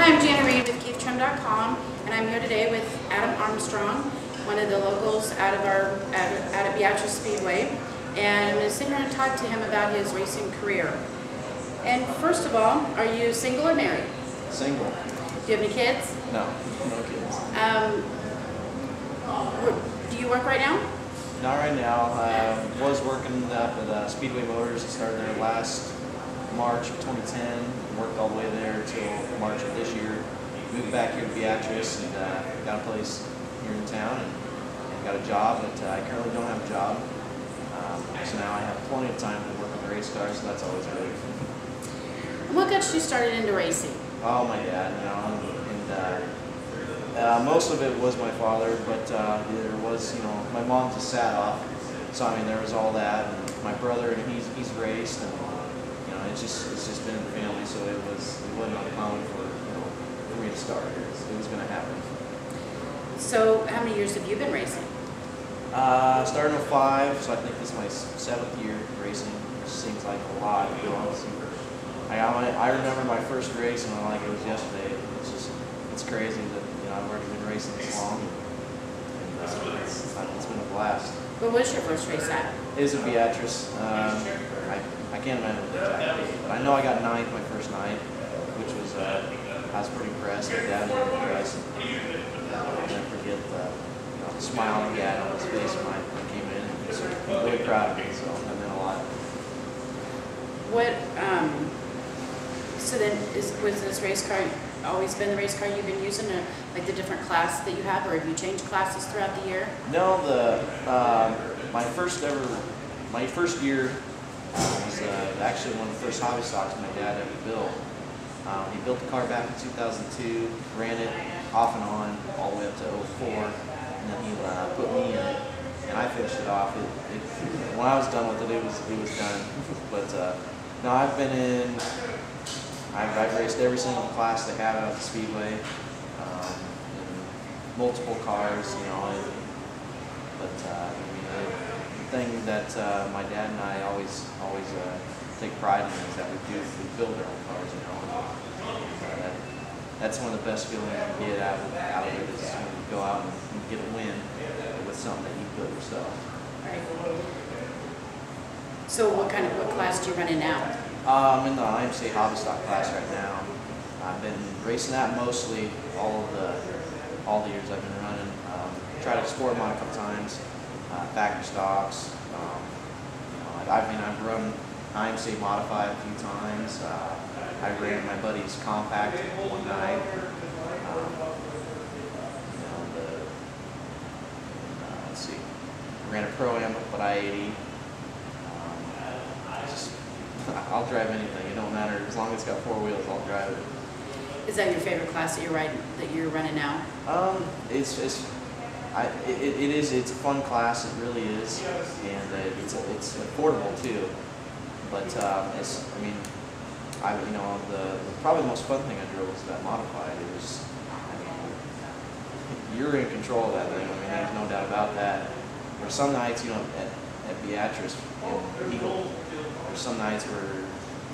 I'm Jana Reed with KeithTrim.com, and I'm here today with Adam Armstrong, one of the locals out of Beatrice Speedway, and I'm going to sit here and talk to him about his racing career. And first of all, are you single or married? Single. Do you have any kids? No, no kids. Do you work right now? Not right now. I was working up at Speedway Motors. I started there last March of 2010. Worked all the way there till March of this year. Moved back here to Beatrice and got a place here in town and got a job, but I currently don't have a job. So now I have plenty of time to work on the race cars, so that's always good. And what got you started into racing? Oh, my dad, and most of it was my father, but there was, my mom just sat off. So I mean, there was all that, and my brother, and he's raced, and it's just been in the family. So it wasn't uncommon for me to start. It was going to happen. So how many years have you been racing? Started in 05, so I think this is my 7th year racing, which seems like a lot, to be honest. I remember my first race, and like it was yesterday. It's crazy that I've already been racing this long, and it's been a blast. Where was your first race at? It was at Beatrice. I can't remember the exact date, but I know I got 9th my first night, which was I was pretty impressed. My dad was impressed. I'll never forget the smile he had on his face when I came in. He was really proud of me, so that meant a lot. What? So then, was this race car always been the race car you've been using, like the different class that you have, or have you changed classes throughout the year? No, my first year was actually one of the first hobby stocks my dad ever built. He built the car back in 2002, ran it off and on all the way up to 04, and then he put me in it, and I finished it off. When I was done with it, it was done. But no, I've raced every single class they have out at the Speedway, multiple cars, but the thing that my dad and I always take pride in is that we build our own cars, that's one of the best feelings you can get out of it is when you go out and you get a win with something that you built yourself. Right. So what class do you run in now? I'm in the IMC hobby stock class right now. I've been racing that mostly all the years I've been running. Tried to export them on a couple times, factory stocks. I've run IMC modified a few times. I ran my buddy's compact one night. Let's see, I ran a Pro-Am but I-80. I'll drive anything. It don't matter as long as it's got 4 wheels. I'll drive it. Is that your favorite class that you're running now? It is. It's a fun class. It really is, and it's affordable too. But probably the most fun thing I drove was that modified. You're in control of that thing. There's no doubt about that. Where some nights, at Beatrice in Eagle, there's some nights where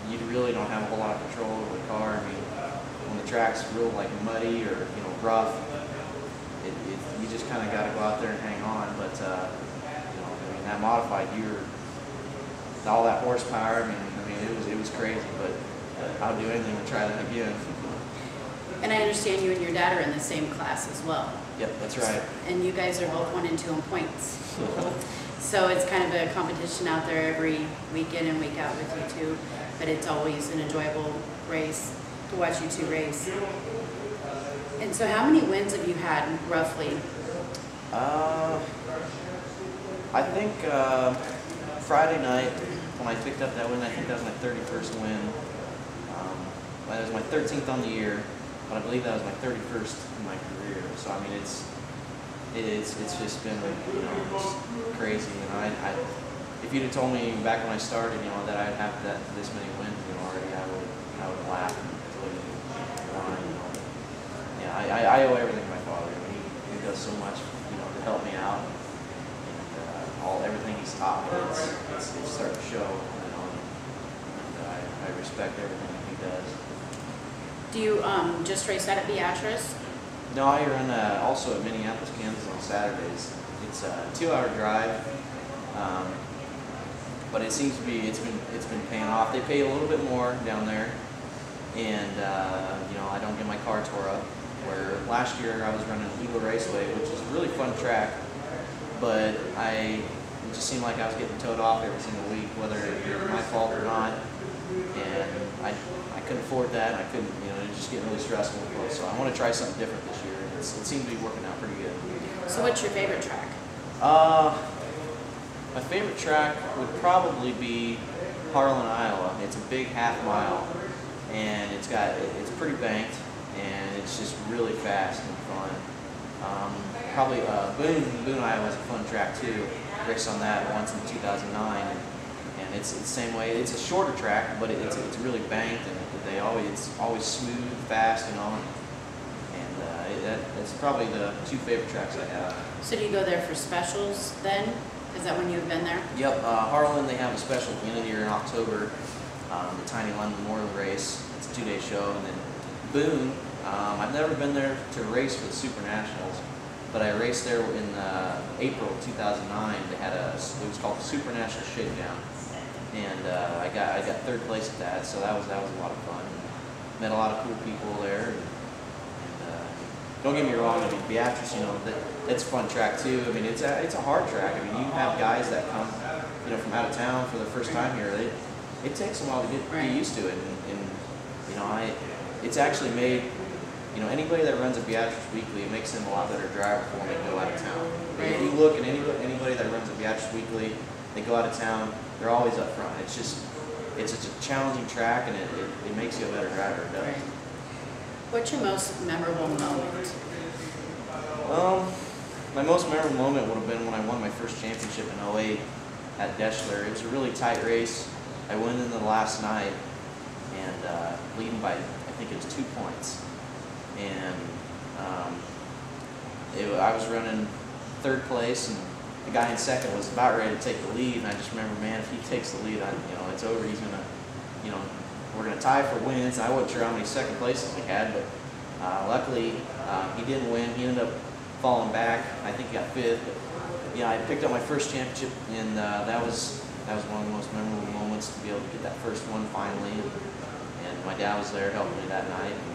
you really don't have a whole lot of control over the car. When the track's real muddy or rough, you just kind of got to go out there and hang on. But that modified, all that horsepower. It was crazy. But I'll do anything to try that again. And I understand you and your dad are in the same class as well. Yep, that's right. And you guys are both 1 and 2 in points. So it's kind of a competition out there every week in and week out with you two, but it's always an enjoyable race to watch you two race. And so how many wins have you had, roughly? I think Friday night, when I picked up that win, I think that was my 31st win. It was my 13th on the year, but I believe that was my 31st in my career. So it's just been crazy. If you'd have told me back when I started, that I'd have this many wins already, I would laugh and tell you why. Yeah, I owe everything to my father. He does so much, to help me out, and everything he's taught me, it's starting to show. And I respect everything he does. Do you just race that at Beatrice? No, I run also at Minneapolis, Kansas on Saturdays. It's a 2-hour drive, but it seems to be it's been paying off. They pay a little bit more down there, and you know, I don't get my car tore up. Where last year I was running Eagle Raceway, which is a really fun track, but it just seemed like I was getting towed off every single week, whether it was my fault or not, and I couldn't afford that. I couldn't, you know, it was just getting really stressful. So I want to try something different this year. It seems to be working out pretty good. So what's your favorite track? My favorite track would probably be Harlan, Iowa. It's a big half-mile, and it's pretty banked, and it's just really fast and fun. Probably Boone, Iowa is a fun track too. Raced on that once in 2009, and it's the same way. It's a shorter track, but it's really banked, and it's always smooth, fast, you know. And that's probably the two favorite tracks I have. So do you go there for specials then? Is that when you've been there? Yep, Harlan, they have a special at the end of the year in October, the Tiny Lund Memorial Race. It's a 2-day show, and then Boone. I've never been there to race for the Super Nationals, but I raced there in April 2009. They had it was called the Super National Shakedown, and I got 3rd place at that, so that was a lot of fun. Met a lot of cool people there. Don't get me wrong, I mean, Beatrice, you know, that's a fun track too. I mean, it's a hard track. I mean, you have guys that come, you know, from out of town for the first time here. It takes them a while to get used to it, and you know, it's actually made, you know, anybody that runs a Beatrice Weekly, it makes them a lot better driver before they go out of town. Right. If you look at anybody that runs a Beatrice Weekly, they go out of town, they're always up front. It's a challenging track, and it makes you a better driver. It does. Right. What's your most memorable moment? My most memorable moment would have been when I won my first championship in 08 at Deschler. It was a really tight race. I went into the last night and leading by, I think it was 2 points. And I was running 3rd place, and the guy in 2nd was about ready to take the lead. And I just remember, man, if he takes the lead, you know, it's over. He's gonna, you know, we're going to tie for wins. I wasn't sure how many 2nd places we had, but luckily he didn't win. He ended up falling back. I think he got 5th. But yeah, I picked up my first championship, and that was one of the most memorable moments to be able to get that first one finally. And my dad was there helping me that night, and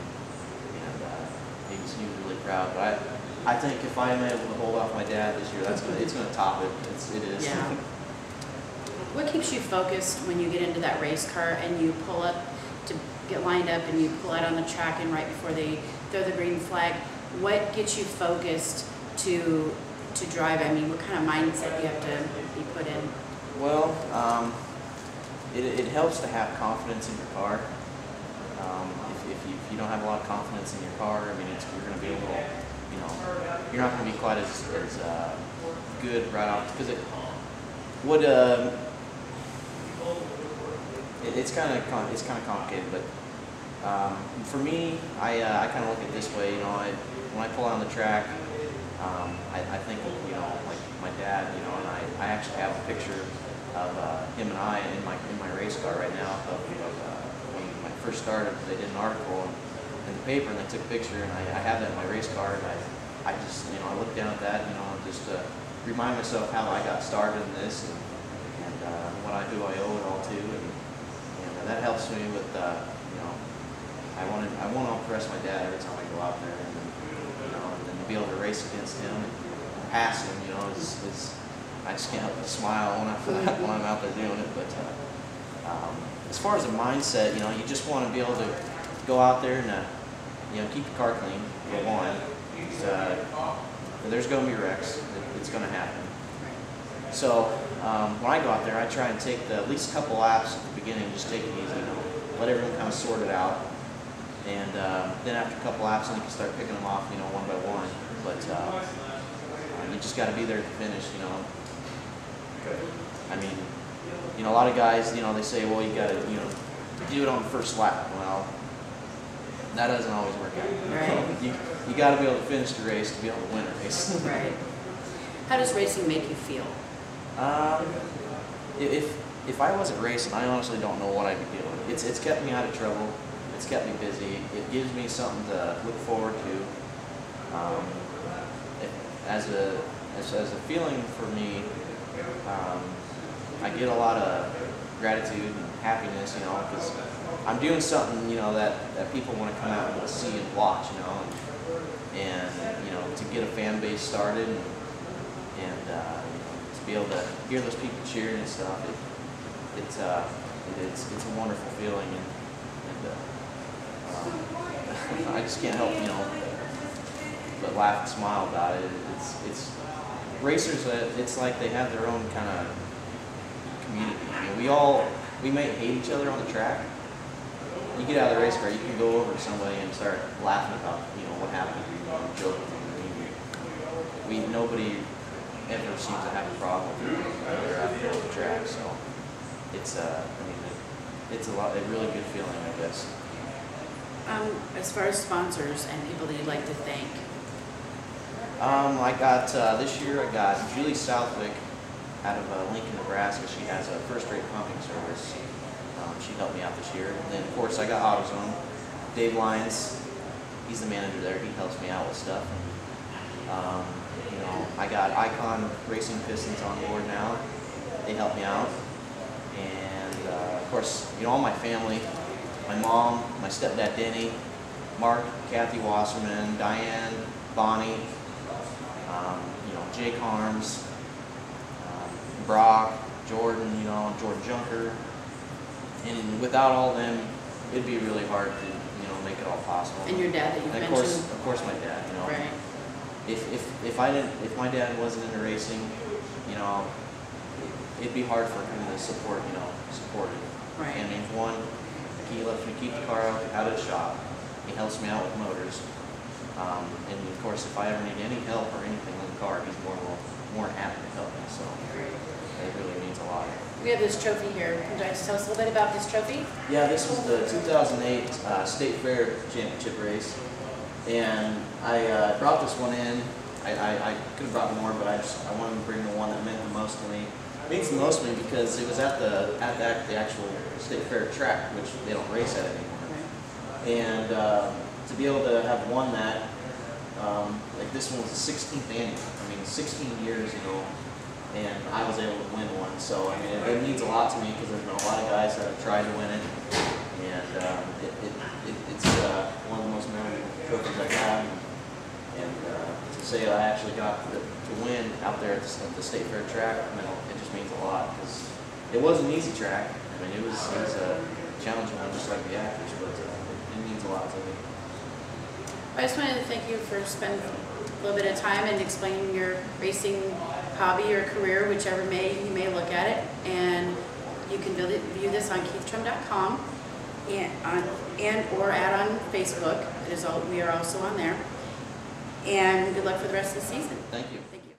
he was really proud. But I think if I'm able to hold off my dad this year, it's going to top it. It is. Yeah. What keeps you focused when you get into that race car and you pull up to get lined up and you pull out on the track, and right before they throw the green flag? What gets you focused to drive? I mean, what kind of mindset do you have to be put in? Well, it helps to have confidence in your car. If you don't have a lot of confidence in your car, I mean, you're going to be a little, you know, you're not going to be quite as good right off, because it's kind of complicated, but for me, I kind of look at it this way. You know, when I pull out on the track, I think of, you know, like my dad, you know, and I actually have a picture of him and I in my race car right now of when I first started. They did an article in the paper, and they took a picture, and I have that in my race car, and I just, you know, I look down at that, you know, just to remind myself how I got started in this, and who I owe it all to, and that helps me with, you know, I want to impress my dad every time I go out there, and you know, and then to be able to race against him and pass him, you know, is I just can't help but smile when I'm out there doing it. But as far as the mindset, you know, you just want to be able to go out there and you know, keep your car clean. For one, there's going to be wrecks. It's going to happen. So when I go out there, I try and take at least a couple laps at the beginning, just take it easy, you know, let everyone kind of sort it out, and then after a couple laps, then you can start picking them off, you know, one by one. But you just got to be there at the finish, you know. I mean, you know, a lot of guys, you know, they say, well, you got to, you know, do it on the first lap. Well, that doesn't always work out. Right. You got to be able to finish the race to be able to win a race. Right. How does racing make you feel? If I wasn't racing, I honestly don't know what I'd be doing. It's kept me out of trouble. it's kept me busy. It gives me something to look forward to. As a feeling for me, I get a lot of gratitude and happiness, you know, because I'm doing something, you know, that people want to come out and see and watch, you know, and you know, to get a fan base started and you know, to be able to hear those people cheering and stuff, it's a wonderful feeling, and I just can't help, you know, but laugh and smile about it. It's racers. It's like they have their own kind of community. I mean, we may hate each other on the track. You get out of the race car, you can go over to somebody and start laughing about, you know, what happened, and joking. Nobody ever seems to have a problem with each other out there on the track. So it's I mean, it's a really good feeling, I guess. As far as sponsors and people that you'd like to thank. I got, this year I got Julie Southwick out of Lincoln, Nebraska. She has a first-rate pumping service. She helped me out this year. And then, of course, I got AutoZone. Dave Lyons, he's the manager there. He helps me out with stuff. And, you know, I got Icon Racing Pistons on board now. They help me out. And, of course, you know, all my family, my mom, my stepdad Denny, Mark, Kathy Wasserman, Diane, Bonnie, you know, Jake Harms, Brock, Jordan, you know, Jordan Junker. And without all them, it'd be really hard to, you know, make it all possible. And your dad that you mentioned. Of course, my dad. You know, right. If my dad wasn't into racing, you know, it'd be hard for him to support it. Right. And I mean, one, he lets me keep the car out of the shop. He helps me out with motors. And of course, if I ever need any help or anything with the car, he's more than happy to help me. So it really means a lot. We have this trophy here. Can you guys tell us a little bit about this trophy? Yeah, this was the 2008 State Fair Championship race, and I brought this one in. I could have brought more, but I wanted to bring the one that meant the most to me. It means the most to me because it was at the actual State Fair track, which they don't race at anymore. Right. And to be able to have won that, like this one was the 16th annual. I mean, 16 years, you know. And I was able to win one, so I mean, it means a lot to me because there's been a lot of guys that have tried to win it, and it's one of the most memorable trophies I got. And to say I actually got to win out there at the State Fair track, I mean, it just means a lot because it was an easy track. I mean, it was a challenging one, just like the Beatrice, but it means a lot to me. I just wanted to thank you for spending a little bit of time and explaining your racing hobby or career, whichever you may look at it. And you can view this on keithtrim.com or on Facebook. We are also on there. And good luck for the rest of the season. Thank you. Thank you.